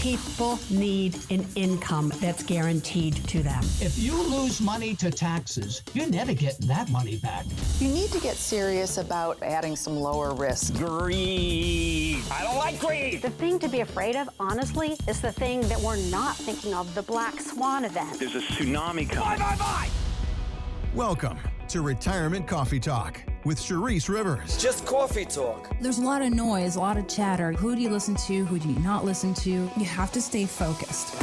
People need an income that's guaranteed to them. If you lose money to taxes, you're never getting that money back. You need to get serious about adding some lower risk. Greed. I don't like greed. The thing to be afraid of, honestly, is the thing that we're not thinking of, the black swan event. There's a tsunami coming. Bye. Welcome to Retirement Coffee Talk with Charisse Rivers. Just coffee talk. There's a lot of noise, a lot of chatter. Who do you listen to? Who do you not listen to? You have to stay focused.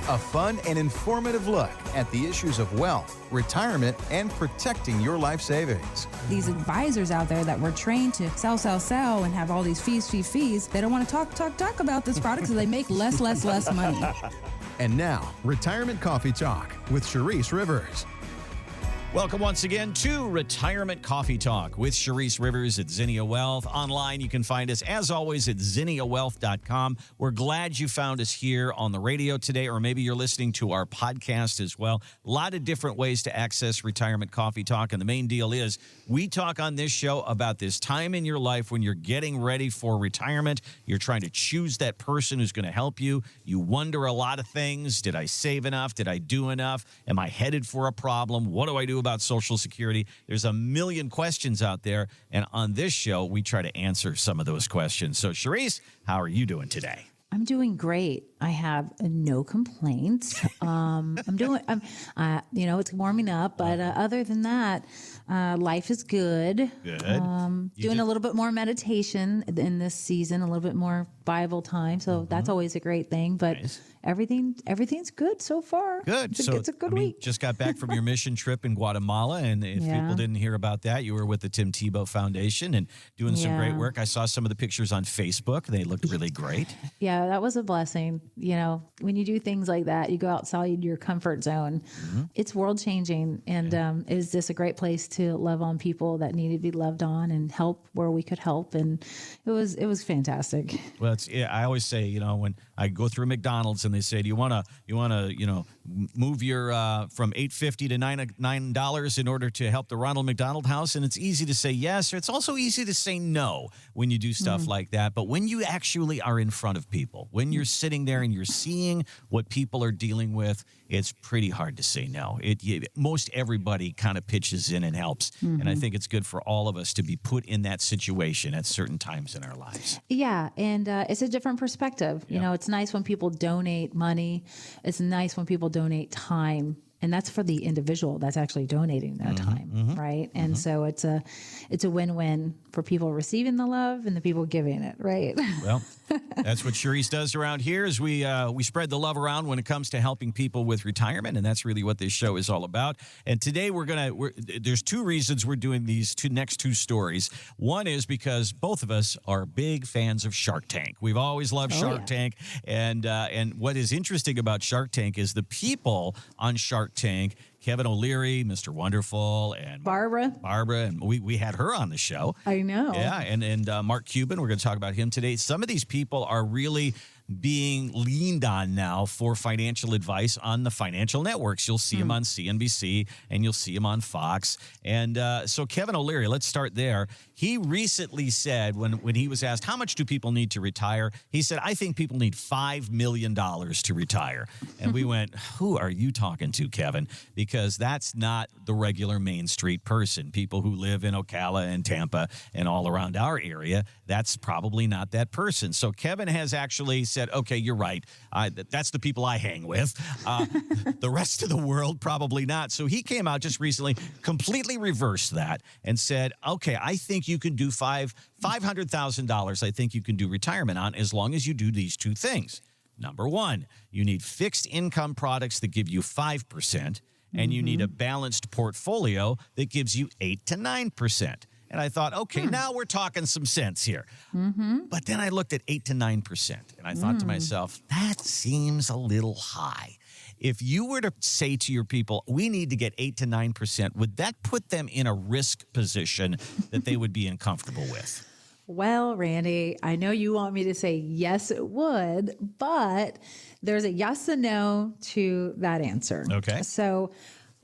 A fun and informative look at the issues of wealth, retirement, and protecting your life savings. These advisors out there that were trained to sell, and have all these fees. They don't want to talk about this product, so they make less money. And now, Retirement Coffee Talk with Charisse Rivers. Welcome once again to Retirement Coffee Talk with Charisse Rivers at Zinnia Wealth. Online, you can find us, as always, at zinniawealth.com. We're glad you found us here on the radio today, or maybe you're listening to our podcast as well. A lot of different ways to access Retirement Coffee Talk, and the main deal is we talk on this show about this time in your life when you're getting ready for retirement. You're trying to choose that person who's going to help you. You wonder a lot of things. Did I save enough? Did I do enough? Am I headed for a problem? What do I do about Social Security? There's a million questions out there, and on this show, we try to answer some of those questions. So, Charisse, how are you doing today? I'm doing great. I have no complaints. It's warming up, but other than that, life is good. Good. Doing a little bit more meditation in this season, a little bit more Bible time. So that's always a great thing. But Nice. everything's good so far. Good. It's a good week. Just got back from your mission trip in Guatemala, and if people didn't hear about that, you were with the Tim Tebow Foundation and doing some great work. I saw some of the pictures on Facebook. They looked really great. Yeah, that was a blessing. You know, when you do things like that, you go outside your comfort zone. It's world changing, and it was just a great place to love on people that needed to be loved on and help where we could help. And it was fantastic. Well, I always say, when I go through McDonald's and they say, do you want to, move your from $8.50 to $9 in order to help the Ronald McDonald House? And it's easy to say yes, or it's also easy to say no when you do stuff like that. But when you actually are in front of people, when you're sitting there and you're seeing what people are dealing with, it's pretty hard to say no. Most everybody kind of pitches in and helps. And I think it's good for all of us to be put in that situation at certain times in our lives. Yeah, and it's a different perspective. You know, it's nice when people donate money. It's nice when people donate time. And that's for the individual that's actually donating that time, right? And so it's a win-win for people receiving the love and the people giving it, right? Well, that's what Charisse does around here is we spread the love around when it comes to helping people with retirement, and that's really what this show is all about. And today there's two reasons we're doing these next two stories. One is because both of us are big fans of Shark Tank. We've always loved Shark Tank, and what is interesting about Shark Tank is the people on Shark Tank. Kevin O'Leary, Mr. Wonderful, and Barbara, and we had her on the show. I know. Yeah, and Mark Cuban, we're going to talk about him today. Some of these people are really being leaned on now for financial advice on the financial networks. You'll see him on CNBC and you'll see him on Fox. And so Kevin O'Leary, let's start there. He recently said when he was asked, how much do people need to retire? He said, I think people need $5 million to retire. And we went, who are you talking to, Kevin? Because that's not the regular Main Street person. People who live in Ocala and Tampa and all around our area, that's probably not that person. So Kevin has actually said, okay, you're right. That's the people I hang with. The rest of the world, probably not. So he came out just recently, completely reversed that and said, okay, I think you can do $500,000. I think you can do retirement on as long as you do these two things. Number one, you need fixed income products that give you 5%, and you need a balanced portfolio that gives you 8 to 9%. And I thought, okay, now we're talking some sense here. But then I looked at 8 to 9%, and I thought to myself, that seems a little high. If you were to say to your people, we need to get 8 to 9%, would that put them in a risk position that they would be uncomfortable with? Well, Randy, I know you want me to say yes, it would, but there's a yes and no to that answer. Okay. So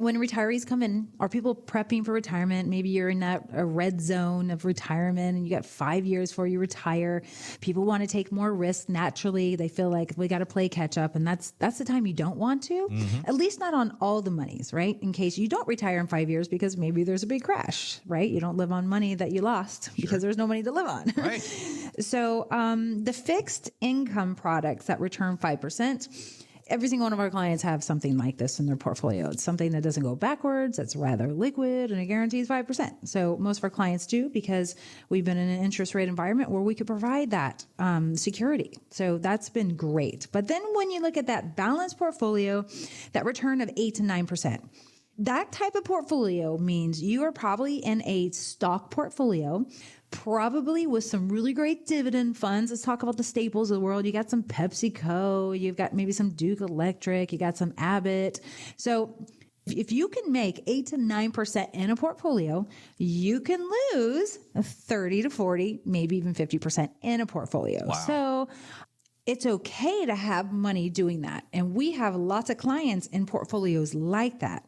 when retirees come in, are people prepping for retirement? Maybe you're in a red zone of retirement and you got 5 years before you retire. People want to take more risk naturally. They feel like we got to play catch up. And that's the time you don't want to, at least not on all the monies, right? In case you don't retire in 5 years because maybe there's a big crash, right? You don't live on money that you lost because there's no money to live on. Right. So the fixed income products that return 5%, every single one of our clients have something like this in their portfolio. It's something that doesn't go backwards, that's rather liquid, and it guarantees 5%. So most of our clients do because we've been in an interest rate environment where we could provide that security. So that's been great. But then when you look at that balanced portfolio, that return of 8 to 9%, that type of portfolio means you are probably in a stock portfolio, probably with some really great dividend funds. Let's talk about the staples of the world. You got some PepsiCo, you've got maybe some Duke Electric, you got some Abbott. So if you can make 8 to 9% in a portfolio, you can lose 30 to 40, maybe even 50% in a portfolio. Wow. So it's okay to have money doing that. And we have lots of clients in portfolios like that.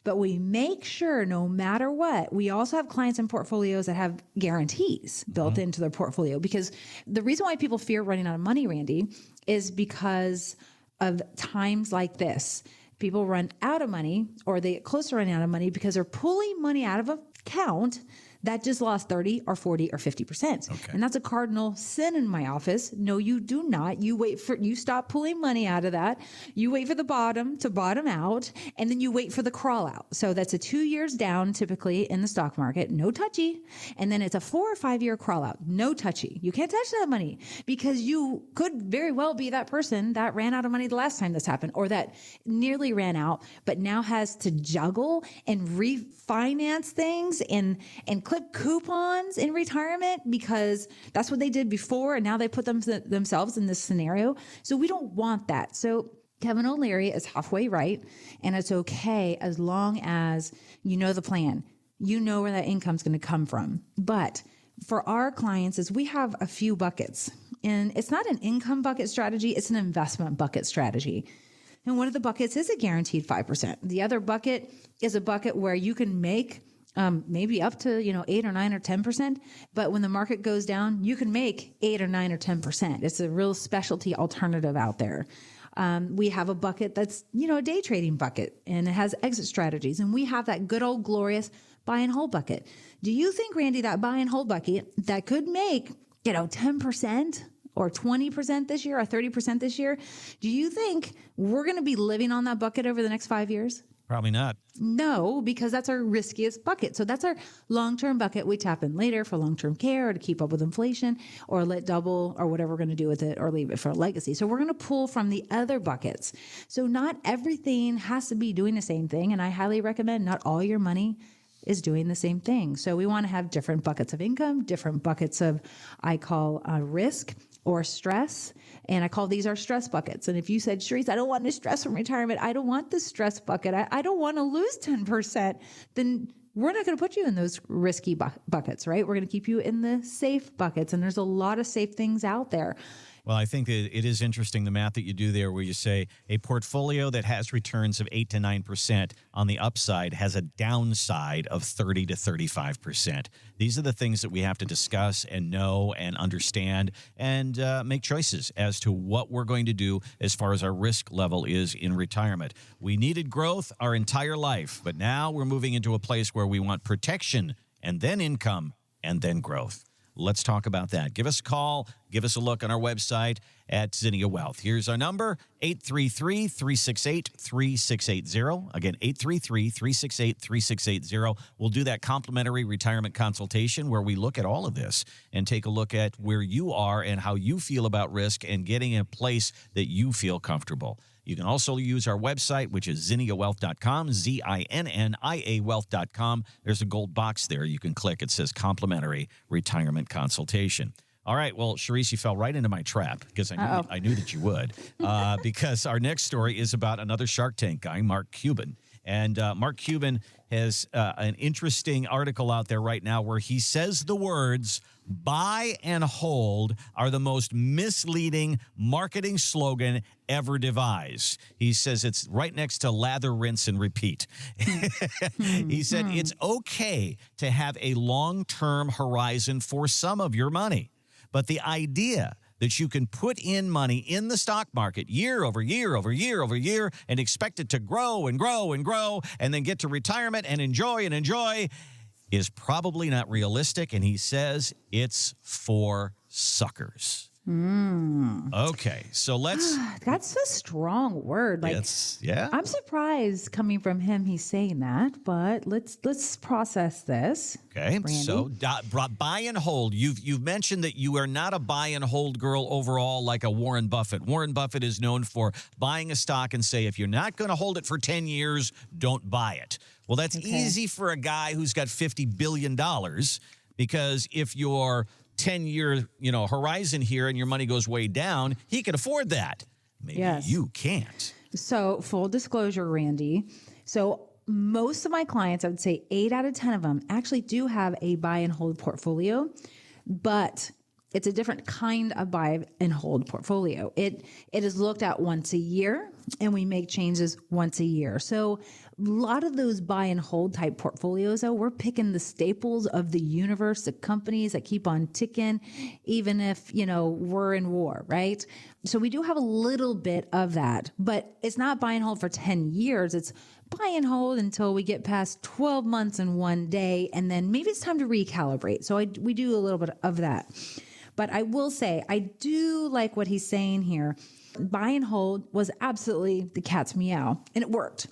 But we make sure no matter what, we also have clients in portfolios that have guarantees built into their portfolio. Because the reason why people fear running out of money, Randy, is because of times like this. People run out of money or they get close to running out of money because they're pulling money out of an account that just lost 30 or 40 or 50%. Okay. And that's a cardinal sin in my office. No, you do not. You stop pulling money out of that. You wait for the bottom to bottom out, and then you wait for the crawl out. So that's a 2 years down typically in the stock market, no touchy. And then it's a 4 or 5 year crawl out, no touchy. You can't touch that money because you could very well be that person that ran out of money the last time this happened, or that nearly ran out, but now has to juggle and refinance things and clip coupons in retirement because that's what they did before. And now they put themselves in this scenario. So we don't want that. So Kevin O'Leary is halfway right. And it's okay as long as you know the plan, you know where that income's going to come from. But for our clients is we have a few buckets, and it's not an income bucket strategy. It's an investment bucket strategy. And one of the buckets is a guaranteed 5%. The other bucket is a bucket where you can make maybe up to 8 or 9 or 10%, but when the market goes down, you can make 8 or 9 or 10%. It's a real specialty alternative out there. We have a bucket that's a day trading bucket, and it has exit strategies, and we have that good old glorious buy and hold bucket. Do you think, Randy, that buy and hold bucket that could make 10%? Or 20% this year or 30% this year, do you think we're going to be living on that bucket over the next 5 years? Probably not. No, because that's our riskiest bucket. So that's our long-term bucket. We tap in later for long-term care or to keep up with inflation or let double or whatever we're going to do with it or leave it for a legacy. So we're going to pull from the other buckets. So not everything has to be doing the same thing. And I highly recommend not all your money is doing the same thing. So we want to have different buckets of income, different buckets of, I call risk or stress. And I call these our stress buckets. And if you said, Sharice, I don't want any stress from retirement, I don't want the stress bucket, I don't want to lose 10%, then we're not going to put you in those risky buckets, right? We're going to keep you in the safe buckets. And there's a lot of safe things out there. Well, I think that it is interesting, the math that you do there, where you say a portfolio that has returns of 8 to 9% on the upside has a downside of 30 to 35%. These are the things that we have to discuss and know and understand and make choices as to what we're going to do as far as our risk level is in retirement. We needed growth our entire life, but now we're moving into a place where we want protection and then income and then growth. Let's talk about that. Give us a call. Give us a look on our website at Zinnia Wealth. Here's our number, 833-368-3680. Again, 833-368-3680. We'll do that complimentary retirement consultation where we look at all of this and take a look at where you are and how you feel about risk and getting in a place that you feel comfortable. You can also use our website, which is zinniawealth.com, ZINNIA wealth.com. There's a gold box there you can click. It says complimentary retirement consultation. All right. Well, Sharice, you fell right into my trap because I knew that you would. Because our next story is about another Shark Tank guy, Mark Cuban. And Mark Cuban has an interesting article out there right now where he says the words buy and hold are the most misleading marketing slogan ever devised. He says it's right next to lather, rinse, and repeat. He said it's okay to have a long-term horizon for some of your money, but the idea that you can put in money in the stock market year over year over year over year and expect it to grow and grow and grow and then get to retirement and enjoy is probably not realistic. And he says it's for suckers. Okay, so let's. That's a strong word. Like, I'm surprised coming from him. He's saying that, but let's process this. Okay, Randy. so buy and hold. You've mentioned that you are not a buy and hold girl overall, like a Warren Buffett. Warren Buffett is known for buying a stock and say, if you're not going to hold it for 10 years, don't buy it. Well, that's easy for a guy who's got $50 billion, because if you're 10-year, horizon here and your money goes way down, he can afford that. Maybe you can't. So full disclosure, Randy. So most of my clients, I would say 8 out of 10 of them actually do have a buy and hold portfolio, but it's a different kind of buy and hold portfolio. It is looked at once a year, and we make changes once a year. So a lot of those buy and hold type portfolios, though, we're picking the staples of the universe, the companies that keep on ticking, even if, we're in war, right? So we do have a little bit of that, but it's not buy and hold for 10 years. It's buy and hold until we get past 12 months and 1 day, and then maybe it's time to recalibrate. So we do a little bit of that. But I will say, I do like what he's saying here. Buy and hold was absolutely the cat's meow, and it worked.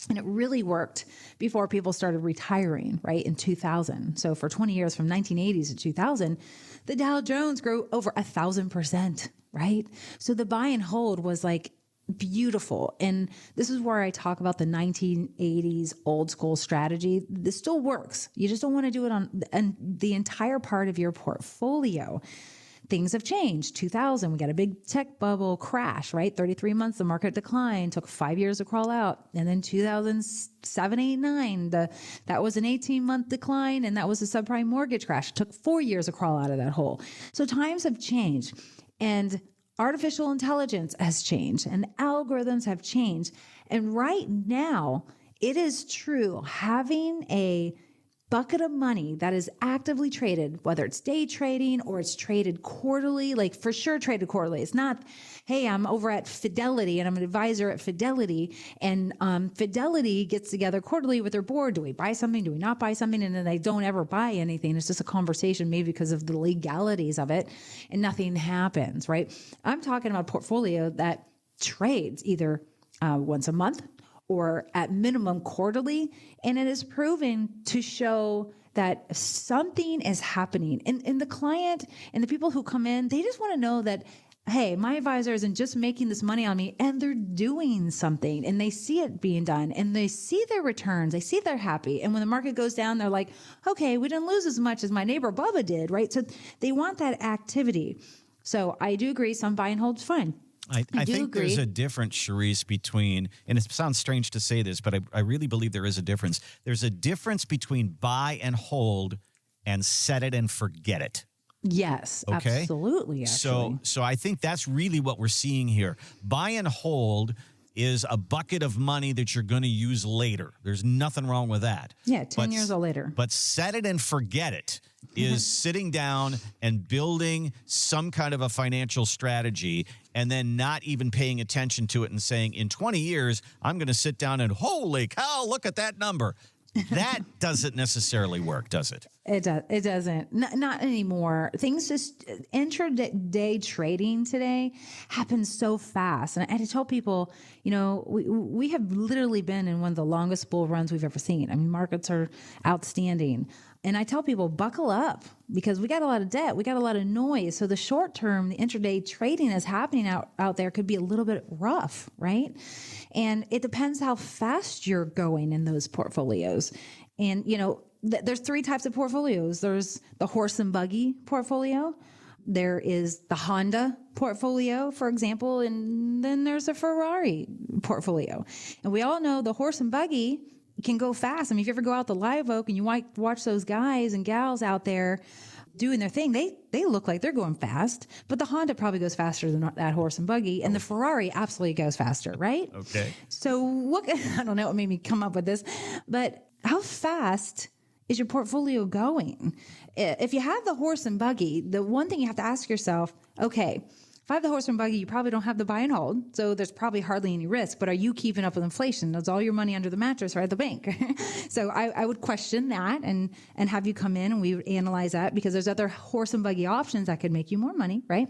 And it really worked before people started retiring, right, in 2000. So for 20 years, from 1980s to 2000, the Dow Jones grew over 1,000%, right? So the buy and hold was like beautiful. And this is where I talk about the 1980s old school strategy. This still works. You just don't want to do it on the entire part of your portfolio. Things have changed. 2000, we got a big tech bubble crash, right? 33 months, the market declined, took 5 years to crawl out. And then 2007, 8, 9, that was an 18-month decline, and that was a subprime mortgage crash. It took 4 years to crawl out of that hole. So times have changed, and artificial intelligence has changed, and algorithms have changed. And right now, it is true, having a bucket of money that is actively traded, whether it's day trading or it's traded quarterly, like for sure traded quarterly. It's not, hey, I'm over at Fidelity and I'm an advisor at Fidelity, and Fidelity gets together quarterly with their board. Do we buy something? Do we not buy something? And then they don't ever buy anything. It's just a conversation, maybe because of the legalities of it, and nothing happens, right? I'm talking about a portfolio that trades either once a month or at minimum quarterly, and it is proven to show that something is happening. And the client and the people who come in, they just want to know that, hey, my advisor isn't just making this money on me, and they're doing something, and they see it being done, and they see their returns, they see they're happy. And when the market goes down, they're like, okay, we didn't lose as much as my neighbor Bubba did, right? So they want that activity. So I do agree, some buy and hold's fine. I think there's a difference, Charisse, between, and it sounds strange to say this, but I really believe there is a difference. There's a difference between buy and hold and set it and forget it. Yes, okay? Absolutely. Actually. So I think that's really what we're seeing here. Buy and hold is a bucket of money that you're going to use later. There's nothing wrong with that. Yeah, 10 years or later. But set it and forget it is sitting down and building some kind of a financial strategy and then not even paying attention to it and saying, in 20 years, I'm going to sit down and, holy cow, look at that number. That doesn't necessarily work, does it? It doesn't. Not anymore. Things just intraday trading today happens so fast. And I tell people, we have literally been in one of the longest bull runs we've ever seen. I mean, markets are outstanding. And I tell people, buckle up, because we got a lot of debt. We got a lot of noise. So the short term, the intraday trading that's happening out there could be a little bit rough, right? And it depends how fast you're going in those portfolios. And, there's 3 types of portfolios. There's the horse and buggy portfolio. There is the Honda portfolio, for example, and then there's a Ferrari portfolio. And we all know the horse and buggy can go fast. I mean, if you ever go out the live oak and you might watch those guys and gals out there doing their thing, they look like they're going fast, but the Honda probably goes faster than that horse and buggy, and the Ferrari absolutely goes faster, right? Okay. So I don't know what made me come up with this, but how fast is your portfolio going? If you have the horse and buggy, the one thing you have to ask yourself, okay, if I have the horse and buggy, you probably don't have the buy and hold, so there's probably hardly any risk, but are you keeping up with inflation? That's all your money under the mattress or at the bank. So I would question that and have you come in and we would analyze that, because there's other horse and buggy options that could make you more money, right?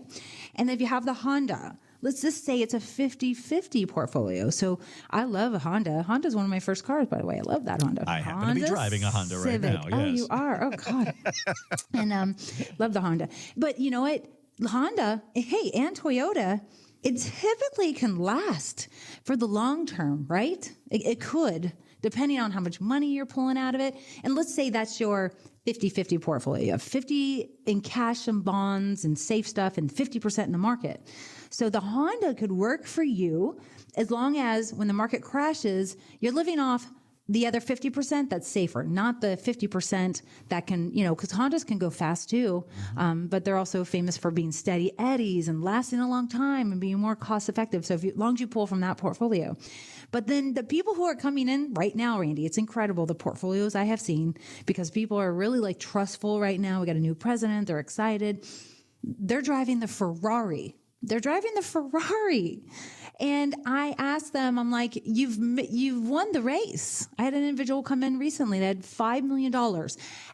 And then if you have the Honda, let's just say it's a 50-50 portfolio. So I love a Honda. Honda's one of my first cars, by the way. I love that Honda. I happen to be driving a Honda right Civic. now. Yes. Oh, you are? Oh, God. And love the Honda. But you know what? Honda, hey, and Toyota, it typically can last for the long term, right? It could, depending on how much money you're pulling out of it. And let's say that's your 50-50 portfolio. You have 50 in cash and bonds and safe stuff and 50% in the market. So the Honda could work for you as long as when the market crashes, you're living off the other 50% that's safer, not the 50% that can, because Hondas can go fast too, but they're also famous for being steady eddies and lasting a long time and being more cost effective. So as long as you pull from that portfolio. But then the people who are coming in right now, Randy, it's incredible the portfolios I have seen, because people are really like trustful right now. We got a new president. They're excited. They're driving the Ferrari. And I asked them, I'm like, you've won the race. I had an individual come in recently that had $5 million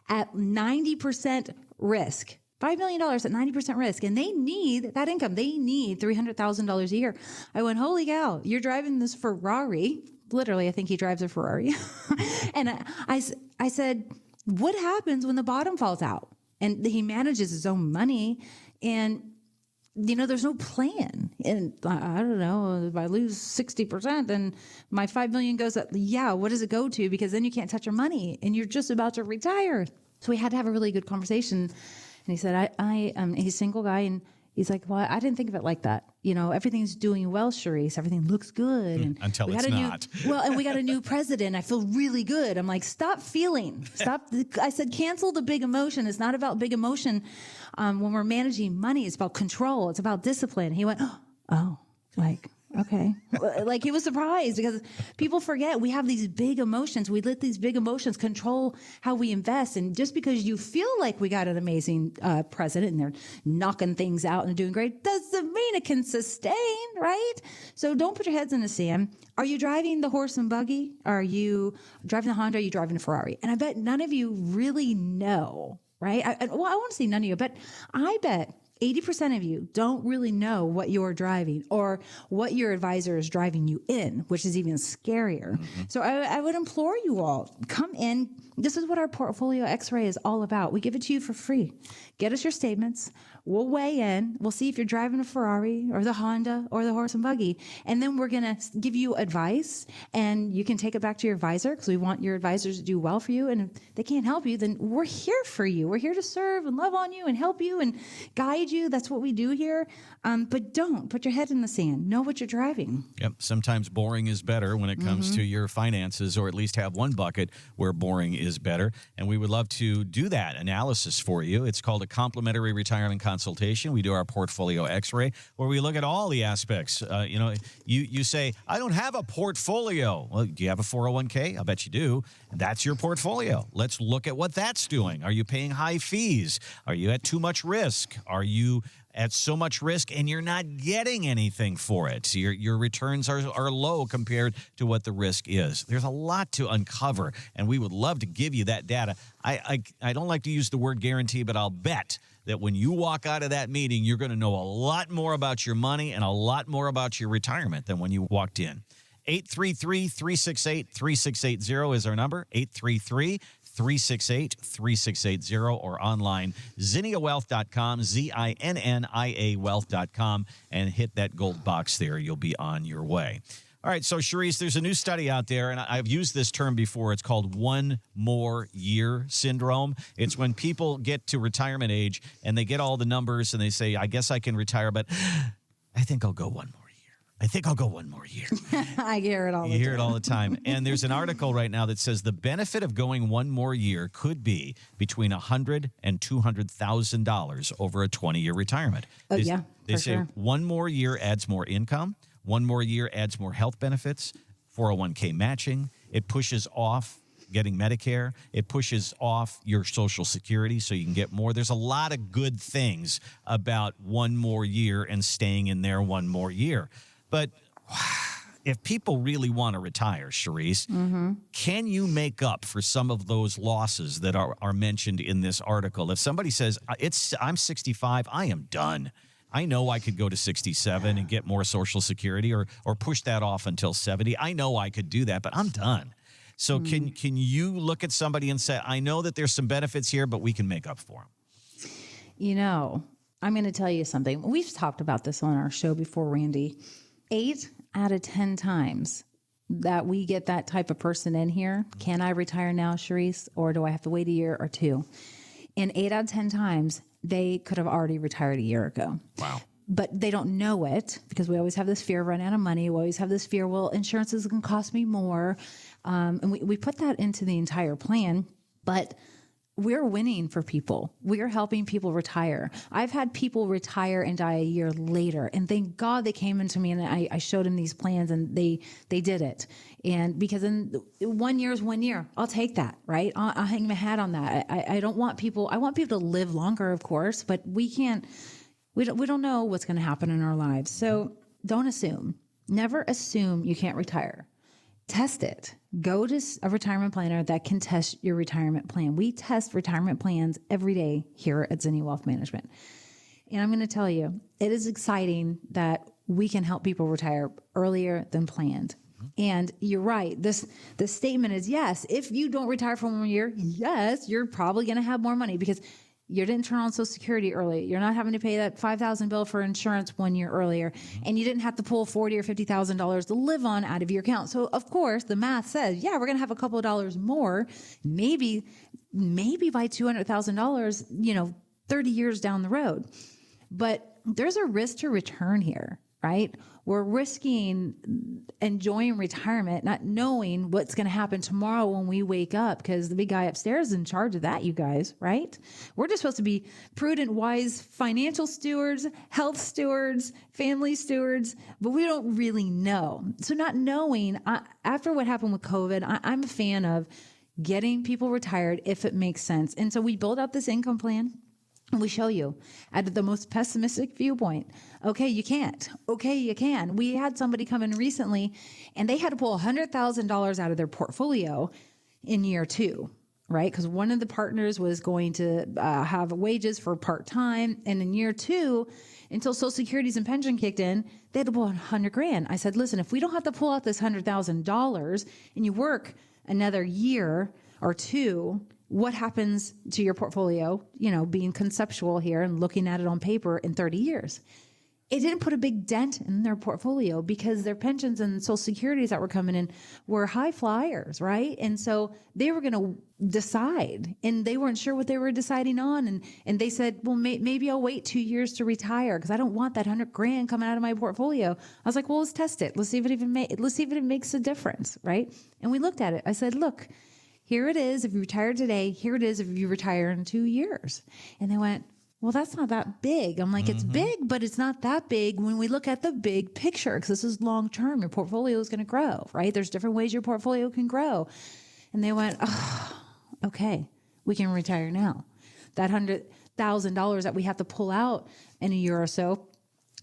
at 90% risk. $5 million at 90% risk. And they need that income. They need $300,000 a year. I went, holy cow, you're driving this Ferrari. Literally, I think he drives a Ferrari. And I said, what happens when the bottom falls out? And he manages his own money. And there's no plan. And I don't know, if I lose 60%, then my $5 million goes up. Yeah, what does it go to? Because then you can't touch your money and you're just about to retire. So we had to have a really good conversation. And he said, he's a single guy. And he's like, well, I didn't think of it like that. Everything's doing well, Charisse. Everything looks good. And until it's not. And we got a new president. I feel really good. I'm like, stop. I said, cancel the big emotion. It's not about big emotion. When we're managing money, it's about control. It's about discipline. He went, oh, like, okay. Like he was surprised, because people forget we have these big emotions. We let these big emotions control how we invest. And just because you feel like we got an amazing president and they're knocking things out and doing great, doesn't mean it can sustain, right? So don't put your heads in the sand. Are you driving the horse and buggy? Are you driving the Honda? Are you driving a Ferrari? And I bet none of you really know, right? I want to say none of you, but I bet 80% of you don't really know what you're driving or what your advisor is driving you in, which is even scarier. Mm-hmm. So I would implore you all, come in. This is what our portfolio X-ray is all about. We give it to you for free. Get us your statements. We'll weigh in. We'll see if you're driving a Ferrari or the Honda or the horse and buggy. And then we're going to give you advice, and you can take it back to your advisor, because we want your advisors to do well for you. And if they can't help you, then we're here for you. We're here to serve and love on you and help you and guide you. That's what we do here. But don't put your head in the sand. Know what you're driving. Yep. Sometimes boring is better when it comes to your finances, or at least have one bucket where boring is better. And we would love to do that analysis for you. It's called a complimentary retirement consultation. We do our portfolio X-ray, where we look at all the aspects. You say, I don't have a portfolio. Well, do you have a 401k? I bet you do. That's your portfolio. Let's look at what that's doing. Are you paying high fees? Are you at too much risk? Are you at so much risk and you're not getting anything for it? So your returns are low compared to what the risk is. There's a lot to uncover, and we would love to give you that data. I don't like to use the word guarantee, but I'll bet that when you walk out of that meeting, you're going to know a lot more about your money and a lot more about your retirement than when you walked in. 833-368-3680 is our number, 833-368-3680, or online, zinniawealth.com, ZINNIA wealth.com, and hit that gold box there. You'll be on your way. All right, so Charisse, there's a new study out there, and I've used this term before. It's called one more year syndrome. It's when people get to retirement age and they get all the numbers and they say, I guess I can retire, but I think I'll go one more year. I think I'll go one more year. I hear it all the time. You hear it all the time. And there's an article right now that says the benefit of going one more year could be between $100,000 and $200,000 over a 20-year retirement. Oh, They yeah, say for sure. one more year adds more income. One more year adds more health benefits, 401k matching. It pushes off getting Medicare. It pushes off your Social Security so you can get more. There's a lot of good things about one more year and staying in there one more year. But if people really want to retire, Charisse, can you make up for some of those losses that are mentioned in this article? If somebody says, I'm 65, I am done. I know I could go to 67 and get more Social Security or push that off until 70. I know I could do that, but I'm done. So can you look at somebody and say, I know that there's some benefits here, but we can make up for them? You know, I'm going to tell you something. We've talked about this on our show before, Randy. 8 out of 10 times that we get that type of person in here, can I retire now, Charisse, or do I have to wait a year or two? And 8 out of 10 times, they could have already retired a year ago. Wow. But they don't know it because we always have this fear of running out of money. We always have this fear, well, insurance is going to cost me more. And we put that into the entire plan, but we're winning for people. We're helping people retire. I've had people retire and die a year later. And thank God they came into me and I showed them these plans and they did it. And because in 1 year is 1 year, I'll take that, right? I'll hang my hat on that. I don't want people, I want people to live longer, of course, but we don't know what's going to happen in our lives. So don't assume. Never assume you can't retire. Test it. Go to a retirement planner that can test your retirement plan. We test retirement plans every day here at Zinnia Wealth Management. And I'm going to tell you, it is exciting that we can help people retire earlier than planned. And you're right. This statement is, yes, if you don't retire for 1 year, yes, you're probably going to have more money because you didn't turn on Social Security early. You're not having to pay that $5,000 bill for insurance 1 year earlier. And you didn't have to pull $40,000 or $50,000 to live on out of your account. So, of course, the math says, yeah, we're going to have a couple of dollars more, maybe by $200,000, 30 years down the road. But there's a risk to return here, right? We're risking enjoying retirement, not knowing what's going to happen tomorrow when we wake up, because the big guy upstairs is in charge of that, you guys, right? We're just supposed to be prudent, wise financial stewards, health stewards, family stewards, but we don't really know. So not knowing, after what happened with COVID, I'm a fan of getting people retired if it makes sense. And so we build out this income plan. And we show you at the most pessimistic viewpoint. Okay, you can't. Okay, you can. We had somebody come in recently and they had to pull $100,000 out of their portfolio in year 2, right? Because one of the partners was going to have wages for part-time. And in year 2, until Social Security's and pension kicked in, they had to pull $100,000. I said, listen, if we don't have to pull out this $100,000 and you work another year or 2, what happens to your portfolio, being conceptual here and looking at it on paper in 30 years? It didn't put a big dent in their portfolio because their pensions and Social Securities that were coming in were high flyers, right? And so they were going to decide and they weren't sure what they were deciding on. And they said, well, maybe I'll wait 2 years to retire because I don't want that $100,000 coming out of my portfolio. I was like, well, let's test it. Let's see if it makes a difference, right? And we looked at it. I said, look, here it is if you retire today. Here it is if you retire in 2 years. And they went, well, that's not that big. I'm like, it's big, but it's not that big when we look at the big picture because this is long term. Your portfolio is going to grow, right? There's different ways your portfolio can grow. And they went, oh, okay, we can retire now. That $100,000 that we have to pull out in a year or so,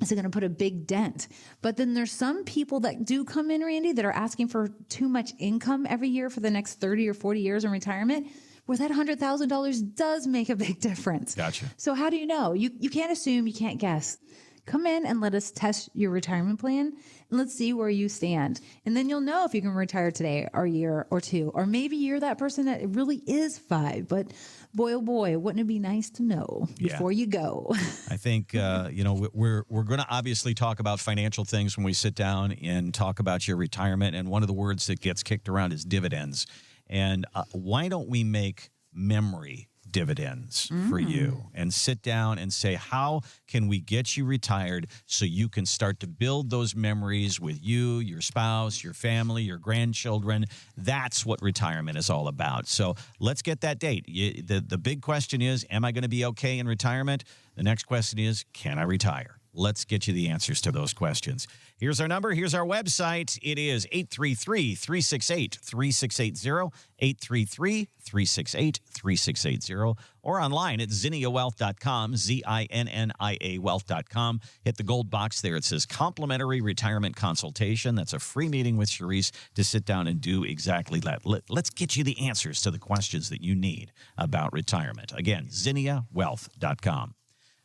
is it going to put a big dent? But then there's some people that do come in, Randy, that are asking for too much income every year for the next 30 or 40 years in retirement, where that $100,000 does make a big difference. Gotcha. So how do you know? You can't assume, you can't guess. Come in and let us test your retirement plan and let's see where you stand. And then you'll know if you can retire today or a year or 2, or maybe you're that person that it really is 5, but boy, oh boy, wouldn't it be nice to know before you go? I think, we're going to obviously talk about financial things when we sit down and talk about your retirement. And one of the words that gets kicked around is dividends. And why don't we make memory dividends for you, and sit down and say, how can we get you retired so you can start to build those memories with you, your spouse, your family, your grandchildren. That's what retirement is all about. So let's get that date. The big question is, am I going to be okay in retirement? The next question is, can I retire? Let's get you the answers to those questions. Here's our number. Here's our website. It is 833-368-3680, 833-368-3680, or online at zinniawealth.com, ZINNIA wealth.com. Hit the gold box there. It says complimentary retirement consultation. That's a free meeting with Charisse to sit down and do exactly that. Let's get you the answers to the questions that you need about retirement. Again, zinniawealth.com.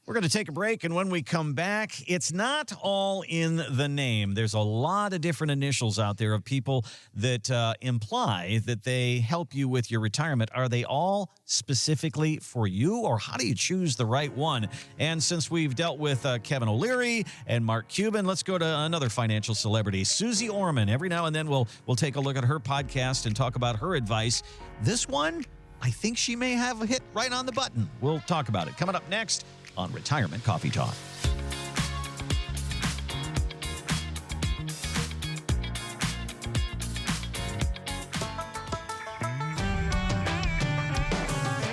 We're going to take a break, and when we come back, it's not all in the name. There's a lot of different initials out there of people that imply that they help you with your retirement. Are they all specifically for you, or how do you choose the right one? And since we've dealt with Kevin O'Leary and Mark Cuban, let's go to another financial celebrity, Suze Orman. Every now and then we'll take a look at her podcast and talk about her advice. This one, I think she may have hit right on the button. We'll talk about it. Coming up next on Retirement Coffee Talk.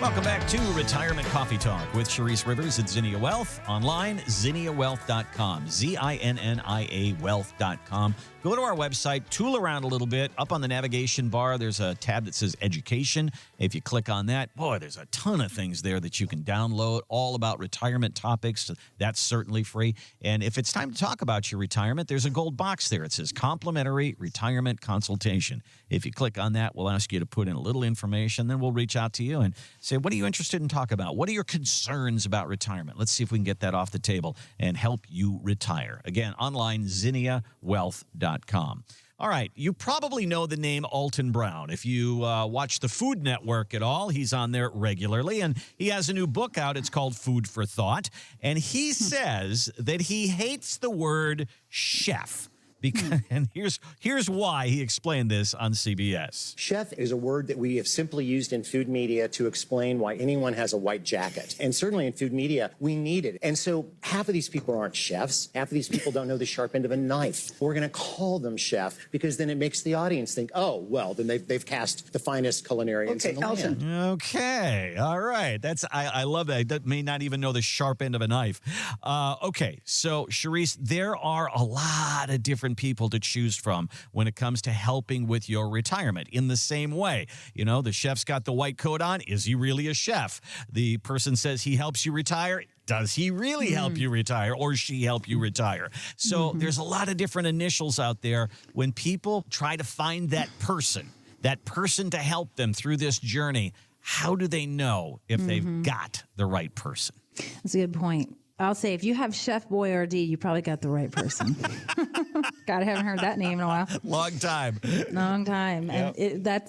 Welcome back to Retirement Coffee Talk with Charisse Rivers at Zinnia Wealth. Online, zinniawealth.com, ZINNIA wealth.com. Go to our website, tool around a little bit. Up on the navigation bar, there's a tab that says Education. If you click on that, boy, there's a ton of things there that you can download, all about retirement topics. That's certainly free. And if it's time to talk about your retirement, there's a gold box there. It says Complimentary Retirement Consultation. If you click on that, we'll ask you to put in a little information. Then we'll reach out to you and say, what are you interested in talking about? What are your concerns about retirement? Let's see if we can get that off the table and help you retire. Again, online, zinniawealth.com. All right, you probably know the name Alton Brown. If you watch the Food Network at all, he's on there regularly, and he has a new book out. It's called Food for Thought, and he says that he hates the word chef. And here's why he explained this on CBS. Chef is a word that we have simply used in food media to explain why anyone has a white jacket. And certainly in food media, we need it. And so half of these people aren't chefs. Half of these people don't know the sharp end of a knife. We're going to call them chef because then it makes the audience think, oh, well, then they've cast the finest culinarians in the land. Okay. All right. I love that. That may not even know the sharp end of a knife. Okay. So, Charisse, there are a lot of different people to choose from when it comes to helping with your retirement. In the same way, you know, the chef's got the white coat on. Is he really a chef? The person says he helps you retire. Does he really help you retire, or she help you retire? So there's a lot of different initials out there. When people try to find that person to help them through this journey, how do they know if they've got the right person? That's a good point. I'll say if you have Chef Boyardee, you probably got the right person. God, I haven't heard that name in a while. Long time. Yep. And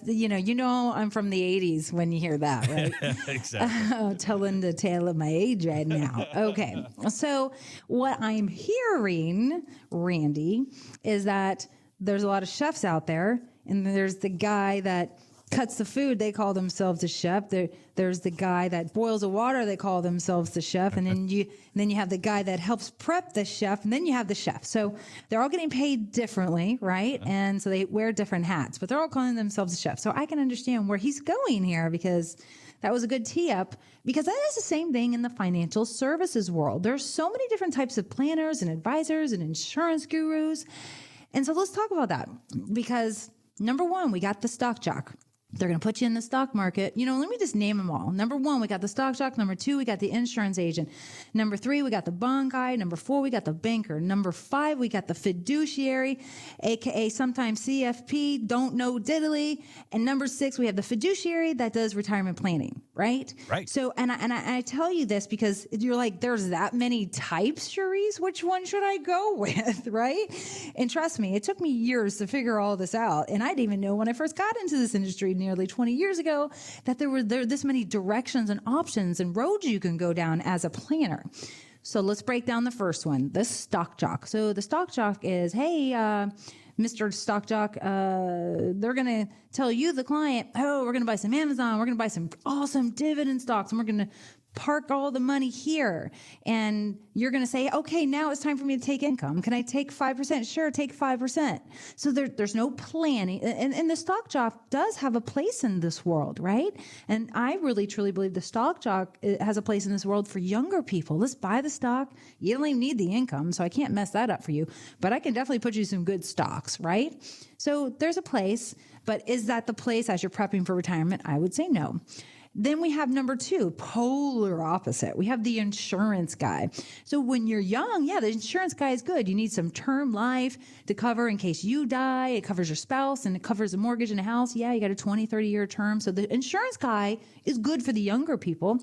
you know I'm from the 80s when you hear that, right? Exactly. Telling the tale of my age right now. Okay. So what I'm hearing, Randy, is that there's a lot of chefs out there, and there's the guy that cuts the food, they call themselves a chef. There's the guy that boils the water, they call themselves the chef. And then you have the guy that helps prep the chef, and then you have the chef. So they're all getting paid differently, right? And so they wear different hats, but they're all calling themselves a chef. So I can understand where he's going here, because that was a good tee up, because that is the same thing in the financial services world. There's so many different types of planners and advisors and insurance gurus. And so let's talk about that, because number one, we got the stock jock. They're going to put you in the stock market. You know, let me just name them all. Number one, we got the stock jock. Number two, we got the insurance agent. Number three, we got the bond guy. Number four, we got the banker. Number five, we got the fiduciary, AKA sometimes CFP, don't know diddly. And number six, we have the fiduciary that does retirement planning, right? Right. So, and I tell you this because you're like, there's that many types, Charisse. Which one should I go with, right? And trust me, it took me years to figure all this out. And I didn't even know when I first got into this industry nearly 20 years ago that there were this many directions and options and roads you can go down as a planner. So let's break down the first one, the stock jock. So the stock jock is, hey, Mr. Stock Jock, they're going to tell you, the client, oh, we're going to buy some Amazon. We're going to buy some awesome dividend stocks, and we're going to park all the money here. And you're going to say, okay, now it's time for me to take income. Can I take 5%? Sure, take 5%. So there's no planning. And the stock jock does have a place in this world, right? And I really, truly believe the stock jock has a place in this world for younger people. Let's buy the stock. You don't even need the income, so I can't mess that up for you. But I can definitely put you some good stocks, right? So there's a place, but is that the place as you're prepping for retirement? I would say no. Then we have number 2, polar opposite. We have the insurance guy. So when you're young, yeah, the insurance guy is good. You need some term life to cover in case you die. It covers your spouse and it covers a mortgage and a house. Yeah, you got a 20, 30-year term. So the insurance guy is good for the younger people.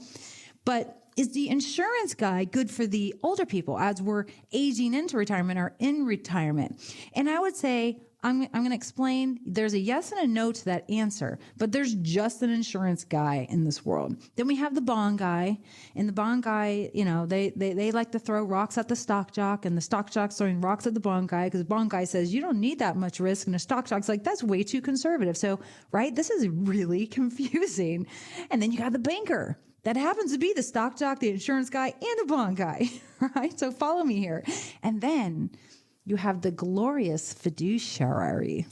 But is the insurance guy good for the older people as we're aging into retirement or in retirement? And I would say, I'm going to explain. There's a yes and a no to that answer, but there's just an insurance guy in this world. Then we have the bond guy, and the bond guy, you know, they like to throw rocks at the stock jock, and the stock jock's throwing rocks at the bond guy because the bond guy says you don't need that much risk, and the stock jock's like, that's way too conservative. So, right, this is really confusing. And then you got the banker. That happens to be the stock jock, the insurance guy, and the bond guy, right? So follow me here. And then you have the glorious fiduciary,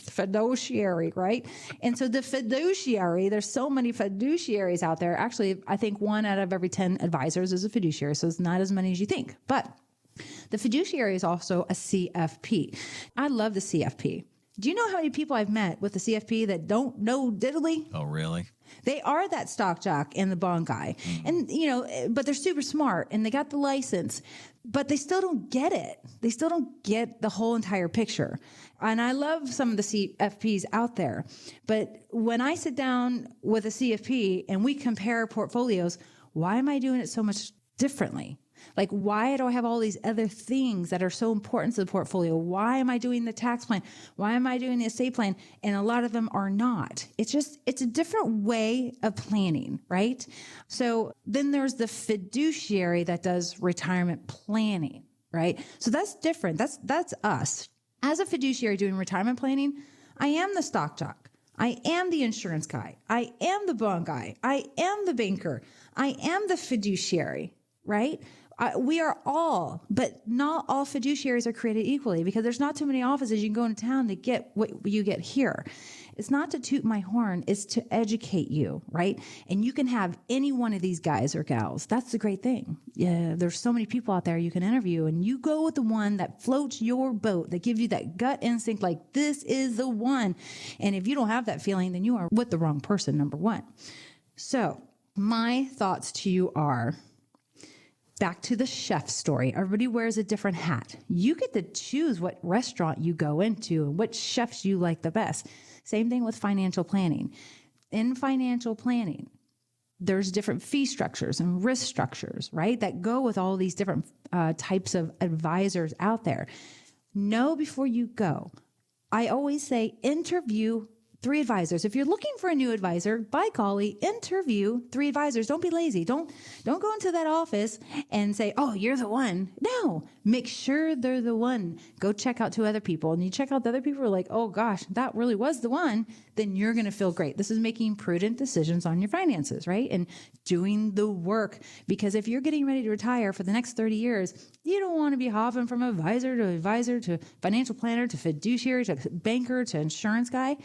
right? And so the fiduciary, there's so many fiduciaries out there. Actually, I think 1 out of every 10 advisors is a fiduciary, so it's not as many as you think. But the fiduciary is also a CFP. I love the CFP. Do you know how many people I've met with the CFP that don't know diddly? Oh, really? They are that stock jock and the bond guy. And, you know, but they're super smart and they got the license, but they still don't get it. They still don't get the whole entire picture. And I love some of the CFPs out there. But when I sit down with a CFP and we compare portfolios, why am I doing it so much differently? Like, why do I have all these other things that are so important to the portfolio? Why am I doing the tax plan? Why am I doing the estate plan? And a lot of them are not. It's a different way of planning, right? So then there's the fiduciary that does retirement planning, right? So that's different. That's us. As a fiduciary doing retirement planning, I am the stock jock. I am the insurance guy. I am the bond guy. I am the banker. I am the fiduciary, right? We are all, but not all fiduciaries are created equally because there's not too many offices you can go into town to get what you get here. It's not to toot my horn, it's to educate you, right? And you can have any one of these guys or gals. That's the great thing. Yeah, there's so many people out there you can interview, and you go with the one that floats your boat, that gives you that gut instinct like this is the one. And if you don't have that feeling, then you are with the wrong person, number one. So my thoughts to you are, back to the chef story. Everybody wears a different hat. You get to choose what restaurant you go into and what chefs you like the best. Same thing with financial planning. In financial planning, there's different fee structures and risk structures, right, that go with all these different types of advisors out there. Know before you go. I always say interview 3 advisors. If you're looking for a new advisor, by golly, interview 3 advisors. Don't be lazy. Don't go into that office and say, oh, you're the one. No, make sure they're the one. Go check out 2 other people. And you check out the other people who are like, oh gosh, that really was the one. Then you're going to feel great. This is making prudent decisions on your finances, right? And doing the work. Because if you're getting ready to retire for the next 30 years, you don't want to be hopping from advisor to financial planner to fiduciary to banker to insurance guy.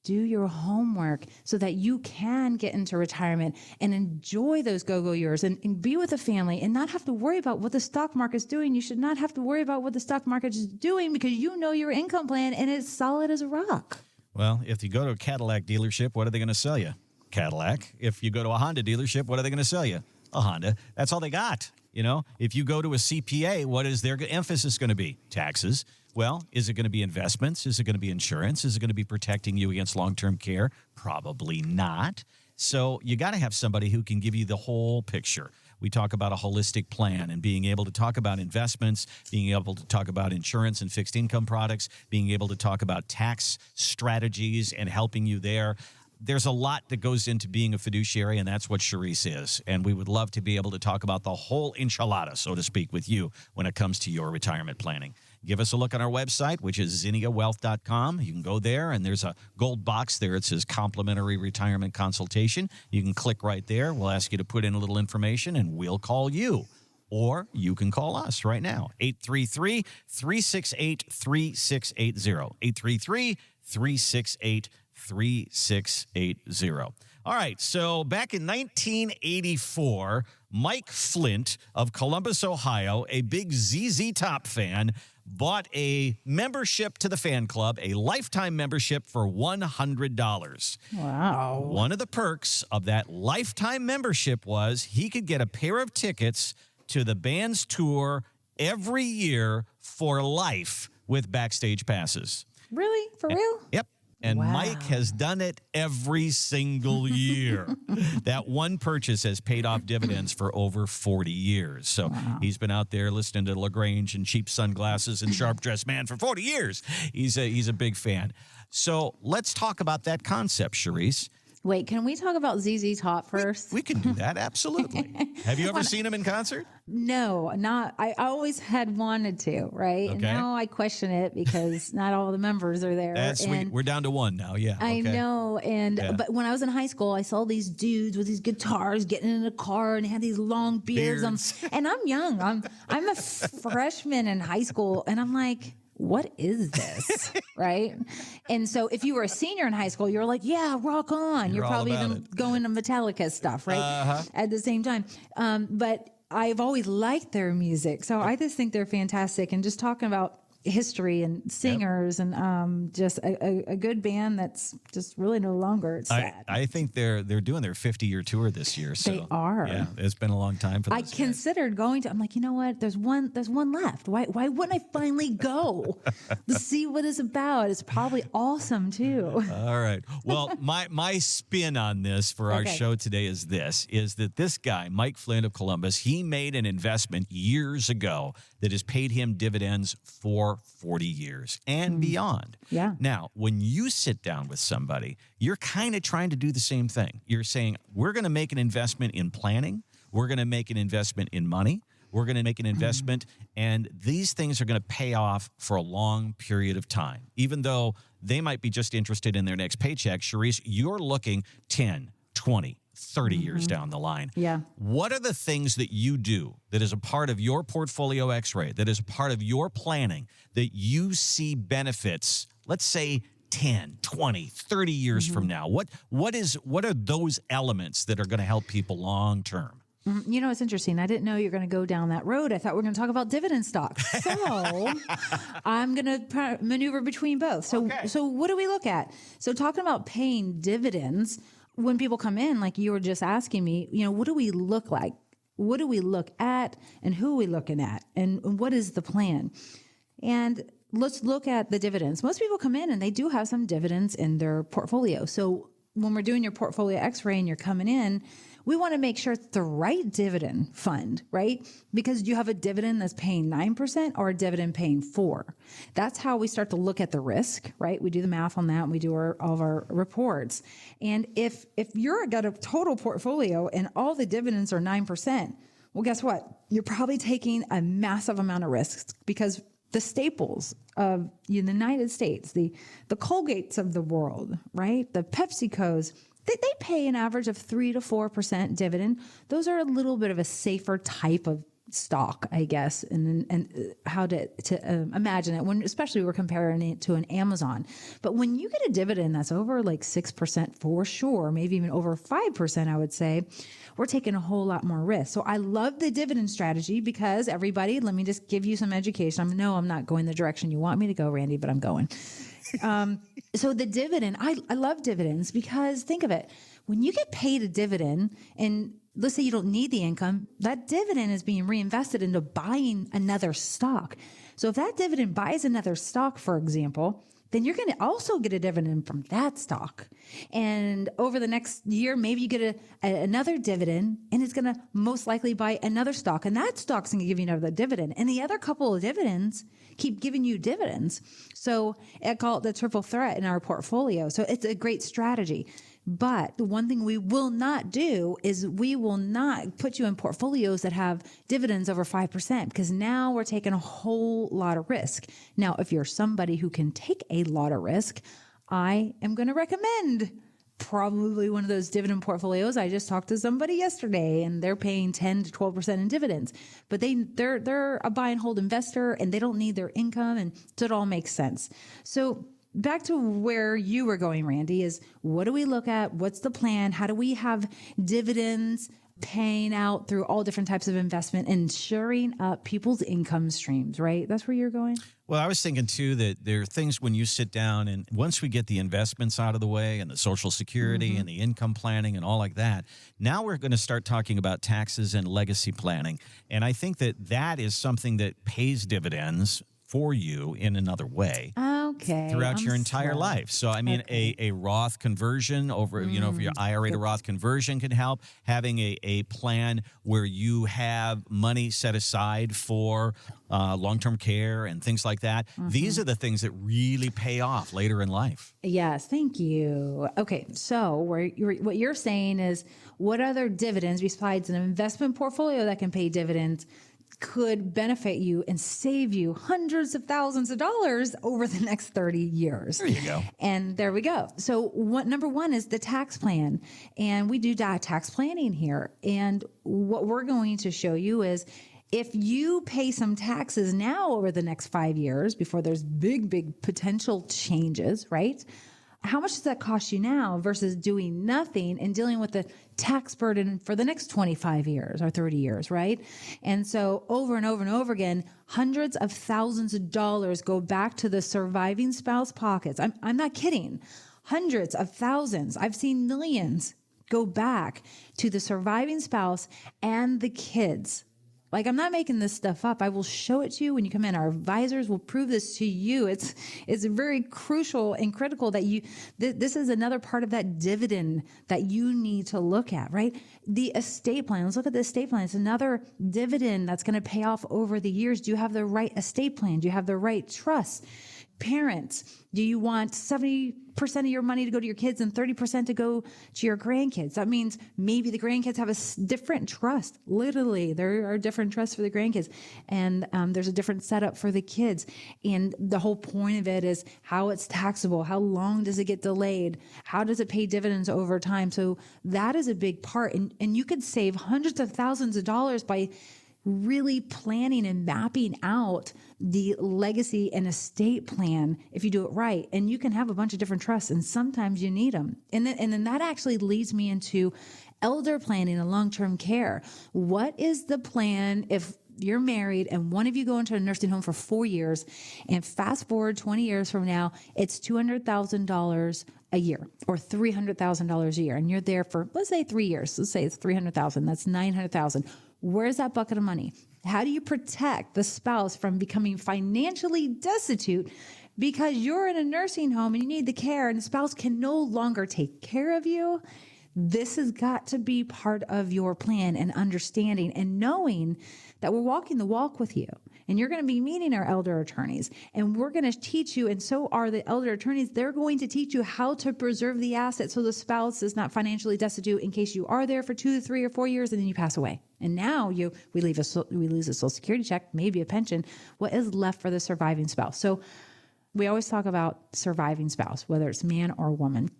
Do your homework so that you can get into retirement and enjoy those go-go years and be with a family and not have to worry about what the stock market's doing. You should not have to worry about what the stock market is doing because you know your income plan and it's solid as a rock. Well, if you go to a Cadillac dealership, what are they going to sell you? Cadillac. If you go to a Honda dealership, what are they going to sell you? A Honda. That's all they got. You know, if you go to a CPA, what is their emphasis going to be? Taxes. Well, is it going to be investments? Is it going to be insurance? Is it going to be protecting you against long-term care? Probably not. So you got to have somebody who can give you the whole picture. We talk about a holistic plan and being able to talk about investments, being able to talk about insurance and fixed income products, being able to talk about tax strategies and helping you there. There's a lot that goes into being a fiduciary, and that's what Charisse is. And we would love to be able to talk about the whole enchilada, so to speak, with you when it comes to your retirement planning. give us a look on our website, which is zinniawealth.com. You can go there, and there's a gold box there. It says complimentary retirement consultation. You can click right there. We'll ask you to put in a little information, and we'll call you. Or you can call us right now, 833-368-3680, 833-368-3680. All right, so back in 1984, Mike Flint of Columbus, Ohio, a big ZZ Top fan, bought a membership to the fan club, a lifetime membership for $100. Wow. One of the perks of that lifetime membership was he could get a pair of tickets to the band's tour every year for life with backstage passes. Really? For real? Yep. And Wow. Mike has done it every single year. That one purchase has paid off dividends for over 40 years. So he's been out there listening to LaGrange and cheap sunglasses and Sharp Dressed Man for 40 years. He's a big fan. So let's talk about that concept, Charisse. Wait, can we talk about ZZ Top first? We can do that, absolutely. Have you ever seen him in concert? No, not. I always had wanted to, right? And Okay. now I question it because not all the members are there. That's and we're down to one now, yeah. I okay. know. And Yeah. but when I was in high school, I saw these dudes with these guitars getting in a car and they had these long beards. And I'm young. I'm a freshman in high school, and I'm like, what is this? Right? And so if you were a senior in high school, you're like, yeah, rock on. You're all probably about even it. going to Metallica stuff, right? At the same time. But I've always liked their music. So I just think they're fantastic. And just talking about history and singers and just a good band that's just really no longer. It's sad. I think they're doing their 50-year tour this year. So They are. Yeah, it's been a long time for those I guys. considered going to. I'm like, you know what? There's one left. Why wouldn't I finally go to see what it's about? It's probably awesome too. All right. Well, my spin on this for our Okay. show today is that this guy, Mike Flint of Columbus, he made an investment years ago that has paid him dividends for 40 years and beyond. Yeah. Now, when you sit down with somebody, you're kind of trying to do the same thing. You're saying, we're going to make an investment in planning. We're going to make an investment in money. We're going to make an investment, and these things are going to pay off for a long period of time. Even though they might be just interested in their next paycheck, Charisse, you're looking 10, 20, 30 years down the line. Yeah. What are the things that you do that is a part of your portfolio x-ray, that is a part of your planning, that you see benefits, let's say 10, 20, 30 years from now? What are those elements that are going to help people long term? You know, it's interesting. I didn't know you were going to go down that road. I thought we were going to talk about dividend stocks. So I'm going to maneuver between both. So what do we look at? So talking about paying dividends, when people come in, like you were just asking me, you know, what do we look like? What do we look at, and who are we looking at, and what is the plan? And let's look at the dividends. Most people come in and they do have some dividends in their portfolio. So when we're doing your portfolio x-ray and you're coming in, we want to make sure it's the right dividend fund, right? Because you have a dividend that's paying 9% or a dividend paying 4%. That's how we start to look at the risk, right? We do the math on that and we do all of our reports. And if you're got a total portfolio and all the dividends are 9%, well, guess what? You're probably taking a massive amount of risks, because the staples of the United States, the Colgates of the world, right? The PepsiCos, they pay an average of 3 to 4% dividend. Those are a little bit of a safer type of stock, I guess, and how to imagine it, when especially we're comparing it to an Amazon. But when you get a dividend that's over like 6% for sure, maybe even over 5%, I would say, we're taking a whole lot more risk. So I love the dividend strategy, because everybody, let me just give you some education. I'm not going the direction you want me to go, Randy, but I'm going. So the dividend, I love dividends, because think of it. When you get paid a dividend, and let's say you don't need the income, that dividend is being reinvested into buying another stock. So if that dividend buys another stock, for example, then you're going to also get a dividend from that stock. And over the next year, maybe you get another dividend, and it's going to most likely buy another stock, and that stock's going to give you another dividend. And the other couple of dividends keep giving you dividends. So I call it the triple threat in our portfolio. So it's a great strategy. But the one thing we will not do is we will not put you in portfolios that have dividends over 5%, because now we're taking a whole lot of risk. Now, if you're somebody who can take a lot of risk, I am going to recommend probably one of those dividend portfolios. I just talked to somebody yesterday and they're paying 10 to 12% in dividends, but they're a buy and hold investor and they don't need their income. And so it all makes sense. So back to where you were going, Randy, is what do we look at? What's the plan? How do we have dividends paying out through all different types of investment and shoring up people's income streams, right? That's where you're going? Well, I was thinking too that there are things when you sit down and once we get the investments out of the way and the Social Security and the income planning and all like that, now we're going to start talking about taxes and legacy planning. And I think that is something that pays dividends for you in another way. Okay. Throughout your entire life. So, I mean, a Roth conversion over, for your IRA to Roth conversion can help. Having a plan where you have money set aside for long-term care and things like that. These are the things that really pay off later in life. Yes, thank you. Okay, so what you're saying is what other dividends besides an investment portfolio that can pay dividends could benefit you and save you hundreds of thousands of dollars over the next 30 years. There you go. And there we go. So number one is the tax plan. And we do tax planning here. And what we're going to show you is if you pay some taxes now over the next 5 years before there's big potential changes, right? How much does that cost you now versus doing nothing and dealing with the tax burden for the next 25 years or 30 years, right? And so over and over and over again, hundreds of thousands of dollars go back to the surviving spouse pockets. I'm not kidding. Hundreds of thousands. I've seen millions go back to the surviving spouse and the kids. Like, I'm not making this stuff up. I will show it to you when you come in. Our advisors will prove this to you. It's very crucial and critical that this is another part of that dividend that you need to look at, right? The estate plan. Let's look at the estate plan. It's another dividend that's going to pay off over the years. Do you have the right estate plan? Do you have the right trust? Parents, do you want 70% of your money to go to your kids and 30% to go to your grandkids? That means maybe the grandkids have a different trust. Literally, there are different trusts for the grandkids, and there's a different setup for the kids. And the whole point of it is how it's taxable. How long does it get delayed? How does it pay dividends over time? So that is a big part. And you could save hundreds of thousands of dollars by really planning and mapping out the legacy and estate plan if you do it right. And you can have a bunch of different trusts, and sometimes you need them. And then that actually leads me into elder planning and long-term care. What is the plan if you're married and one of you go into a nursing home for 4 years, and fast forward 20 years from now, it's $200,000 a year or $300,000 a year, and you're there for, let's say, 3 years. Let's say it's $300,000. That's $900,000. Where's that bucket of money? How do you protect the spouse from becoming financially destitute because you're in a nursing home and you need the care and the spouse can no longer take care of you? This has got to be part of your plan and understanding and knowing that we're walking the walk with you. And you're going to be meeting our elder attorneys, and we're going to teach you, and so are the elder attorneys. They're going to teach you how to preserve the asset so the spouse is not financially destitute in case you are there for 2 to 3 or 4 years and then you pass away. And now we lose a Social Security check, maybe a pension. What is left for the surviving spouse? So we always talk about surviving spouse, whether it's man or woman.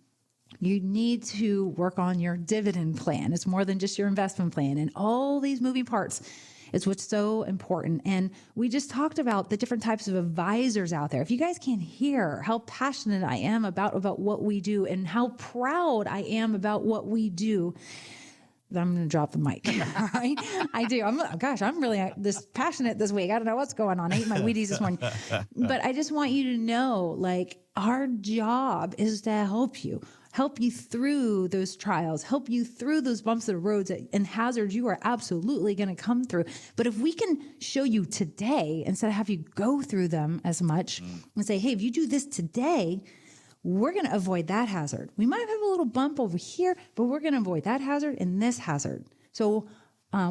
You need to work on your dividend plan. It's more than just your investment plan, and all these moving parts is what's so important. And we just talked about the different types of advisors out there. If you guys can hear how passionate I am about what we do and how proud I am about what we do, I'm going to drop the mic. All right. I do. I'm really this passionate this week. I don't know what's going on. I ate my Wheaties this morning, but I just want you to know, like, our job is to help you through those trials, help you through those bumps in the roads and hazards you are absolutely going to come through. But if we can show you today, instead of have you go through them as much and say, hey, if you do this today, we're going to avoid that hazard. We might have a little bump over here, but we're going to avoid that hazard and this hazard. So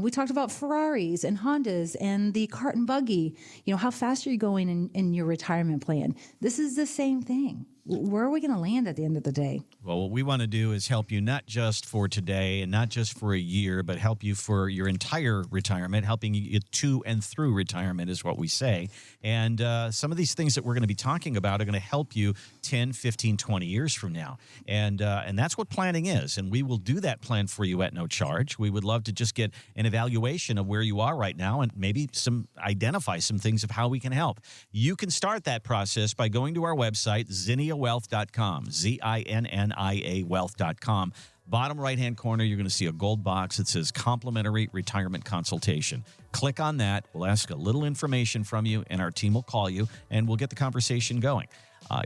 we talked about Ferraris and Hondas and the cart and buggy. You know, how fast are you going in your retirement plan? This is the same thing. where are we going to land at the end of the day? Well, what we want to do is help you not just for today and not just for a year, but help you for your entire retirement, helping you to and through retirement is what we say. And some of these things that we're going to be talking about are going to help you 10, 15, 20 years from now. And that's what planning is. And we will do that plan for you at no charge. We would love to just get an evaluation of where you are right now and maybe identify some things of how we can help. You can start that process by going to our website, zinniawealth.com, ZINNIA wealth.com. Bottom right-hand corner, you're going to see a gold box that says Complimentary Retirement Consultation. Click on that. We'll ask a little information from you, and our team will call you, and we'll get the conversation going.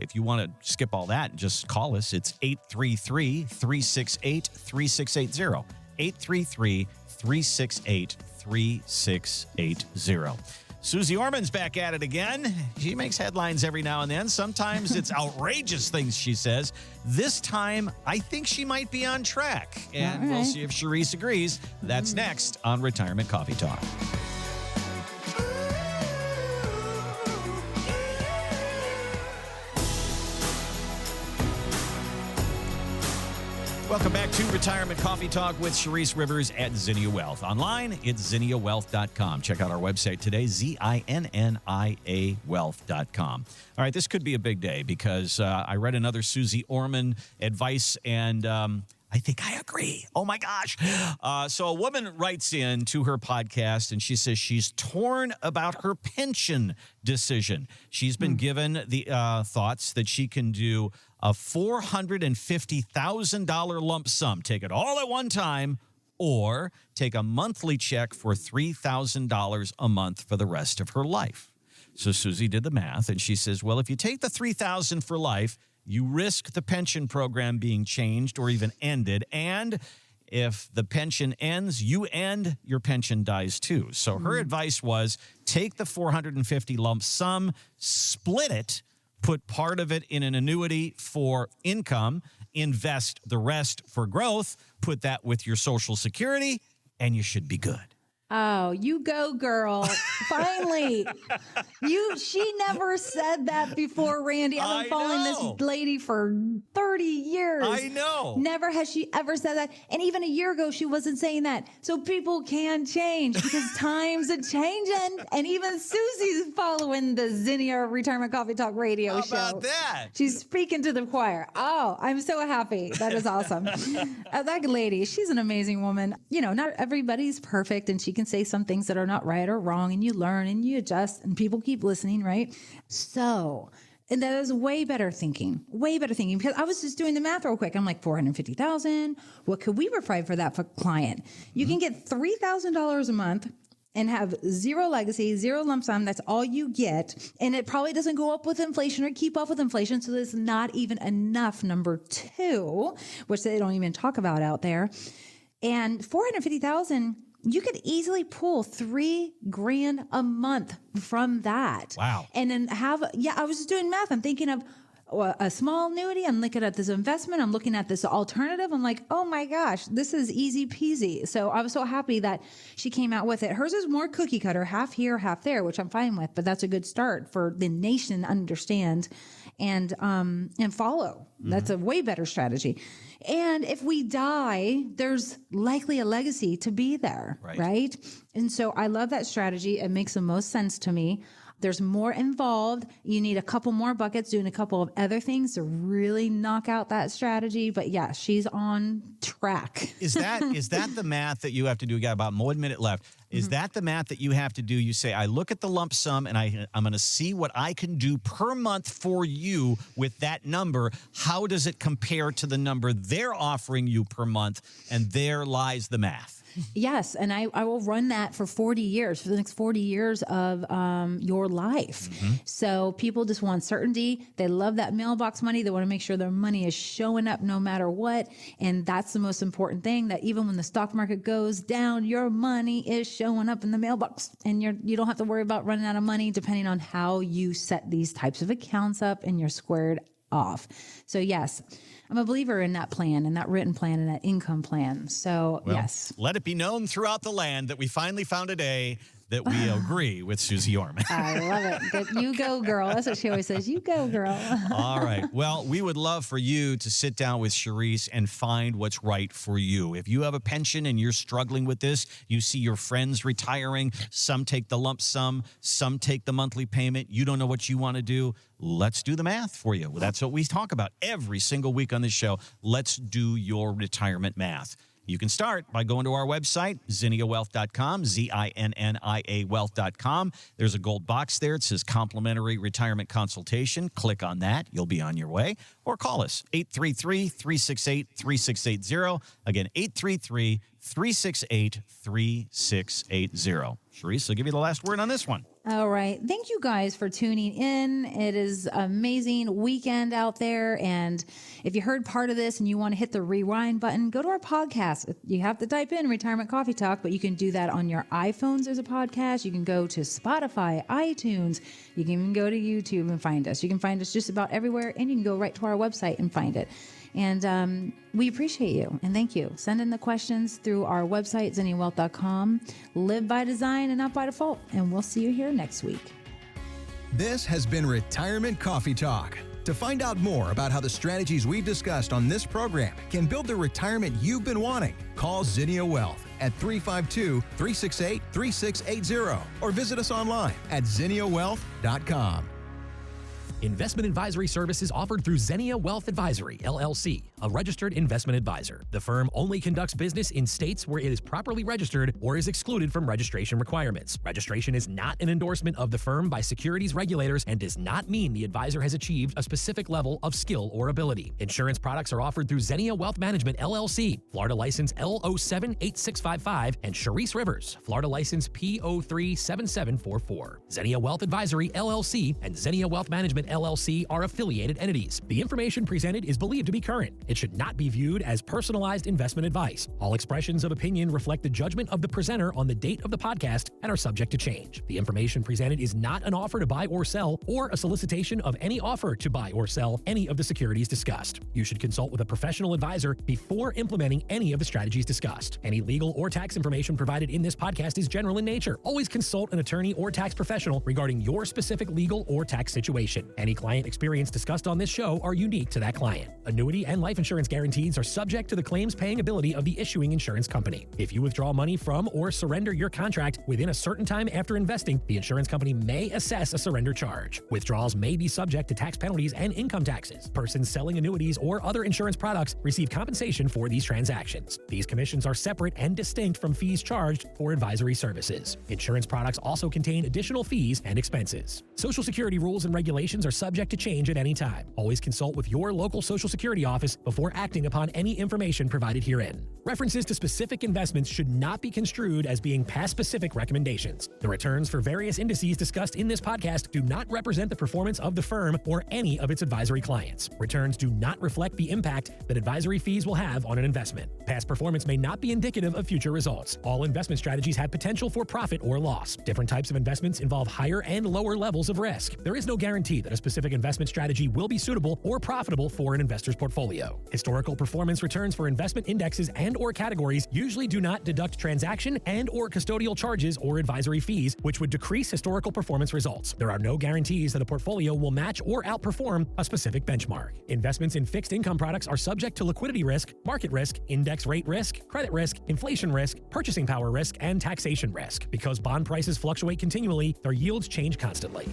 If you want to skip all that, just call us. It's 833-368-3680. 833-368-3680. Suze Orman's back at it again. She makes headlines every now and then. Sometimes it's outrageous things she says. This time, I think she might be on track. And we'll see if Charisse agrees. That's next on Retirement Coffee Talk. Welcome back to Retirement Coffee Talk with Charisse Rivers at Zinnia Wealth. Online, it's zinniawealth.com. Check out our website today, ZINNIA wealth.com. All right, this could be a big day because I read another Suze Orman advice, and I think I agree. Oh, my gosh. So a woman writes in to her podcast, and she says she's torn about her pension decision. She's been given the thoughts that she can do a $450,000 lump sum, take it all at one time, or take a monthly check for $3,000 a month for the rest of her life. So Suze did the math, and she says, well, if you take the $3,000 for life, you risk the pension program being changed or even ended, and if the pension ends, you end, your pension dies too. So her advice was take the $450 lump sum, split it, put part of it in an annuity for income, invest the rest for growth, put that with your Social Security, and you should be good. Oh, you go, girl. Finally. She never said that before, Randy. I've been following this lady for 30 years. I know. Never has she ever said that. And even a year ago, she wasn't saying that. So people can change because times are changing. And even Susie's following the Zinnia Retirement Coffee Talk radio show. How about that? She's speaking to the choir. Oh, I'm so happy. That is awesome. That lady, she's an amazing woman. You know, not everybody's perfect, and she can say some things that are not right or wrong, and you learn and you adjust, and people keep listening, right? So, and that is way better thinking, because I was just doing the math real quick. I'm like, 450,000. What could we provide for that for client? You can get $3,000 a month and have zero legacy, zero lump sum. That's all you get. And it probably doesn't go up with inflation or keep up with inflation. So there's not even enough, number two, which they don't even talk about out there. And 450,000, you could easily pull $3,000 a month from that. Wow. And then I was just doing math. I'm thinking of a small annuity. I'm looking at this investment. I'm looking at this alternative. I'm like, oh my gosh, this is easy peasy. So I was so happy that she came out with it. Hers is more cookie cutter, half here, half there, which I'm fine with, but that's a good start for the nation to understand and follow. That's a way better strategy. And if we die, there's likely a legacy to be there, right? And so I love that strategy. It makes the most sense to me. There's more involved. You need a couple more buckets doing a couple of other things to really knock out that strategy. But yeah, she's on track. Is that the math that you have to do? We got about 1 minute left. Is that the math that you have to do? You say, I look at the lump sum and I'm going to see what I can do per month for you with that number. How does it compare to the number they're offering you per month? And there lies the math. Yes, and I will run that for 40 years, for the next 40 years of your life. So people just want certainty. They love that mailbox money. They want to make sure their money is showing up no matter what. And that's the most important thing, that even when the stock market goes down, your money is showing up in the mailbox. And you don't have to worry about running out of money depending on how you set these types of accounts up, and you're squared off. So yes, I'm a believer in that plan, and that written plan, and that income plan. So yes. Let it be known throughout the land that we finally found a day that we agree with Suze Orman. I love it. Good. You go, girl. That's what she always says. You go, girl. All right. Well, we would love for you to sit down with Charisse and find what's right for you. If you have a pension and you're struggling with this, you see your friends retiring, some take the lump sum, some take the monthly payment, you don't know what you want to do, let's do the math for you. Well, that's what we talk about every single week on this show. Let's do your retirement math. You can start by going to our website, zinniawealth.com, ZINNIA wealth.com. There's a gold box there. It says complimentary retirement consultation. Click on that. You'll be on your way. Or call us, 833-368-3680. Again, 833-368-3680. Charisse, I'll give you the last word on this one. All right. Thank you guys for tuning in. It is amazing weekend out there. And if you heard part of this and you want to hit the rewind button, go to our podcast. You have to type in Retirement Coffee Talk, but you can do that on your iPhones as a podcast. You can go to Spotify, iTunes. You can even go to YouTube and find us. You can find us just about everywhere, and you can go right to our website and find it. And we appreciate you, and thank you. Send in the questions through our website, zinniawealth.com. Live by design and not by default, and we'll see you here next week. This has been Retirement Coffee Talk. To find out more about how the strategies we've discussed on this program can build the retirement you've been wanting, call Zinnia Wealth at 352-368-3680 or visit us online at zinniawealth.com. Investment advisory services offered through Zinnia Wealth Advisory, LLC, a registered investment advisor. The firm only conducts business in states where it is properly registered or is excluded from registration requirements. Registration is not an endorsement of the firm by securities regulators and does not mean the advisor has achieved a specific level of skill or ability. Insurance products are offered through Zinnia Wealth Management, LLC, Florida license L078655, and Charisse Rivers, Florida license P037744. Zinnia Wealth Advisory, LLC, and Zinnia Wealth Management, LLC are affiliated entities. The information presented is believed to be current. It should not be viewed as personalized investment advice. All expressions of opinion reflect the judgment of the presenter on the date of the podcast and are subject to change. The information presented is not an offer to buy or sell or a solicitation of any offer to buy or sell any of the securities discussed. You should consult with a professional advisor before implementing any of the strategies discussed. Any legal or tax information provided in this podcast is general in nature. Always consult an attorney or tax professional regarding your specific legal or tax situation. Any client experience discussed on this show are unique to that client. Annuity and life insurance guarantees are subject to the claims paying ability of the issuing insurance company. If you withdraw money from or surrender your contract within a certain time after investing, the insurance company may assess a surrender charge. Withdrawals may be subject to tax penalties and income taxes. Persons selling annuities or other insurance products receive compensation for these transactions. These commissions are separate and distinct from fees charged for advisory services. Insurance products also contain additional fees and expenses. Social Security rules and regulations are subject to change at any time. Always consult with your local Social Security office before acting upon any information provided herein. References to specific investments should not be construed as being past specific recommendations. The returns for various indices discussed in this podcast do not represent the performance of the firm or any of its advisory clients. Returns do not reflect the impact that advisory fees will have on an investment. Past performance may not be indicative of future results. All investment strategies have potential for profit or loss. Different types of investments involve higher and lower levels of risk. There is no guarantee that a specific investment strategy will be suitable or profitable for an investor's portfolio. Historical performance returns for investment indexes and or categories usually do not deduct transaction and or custodial charges or advisory fees, which would decrease historical performance results. There are no guarantees that a portfolio will match or outperform a specific benchmark. Investments in fixed income products are subject to liquidity risk, market risk, index rate risk, credit risk, inflation risk, purchasing power risk, and taxation risk. Because bond prices fluctuate continually, their yields change constantly.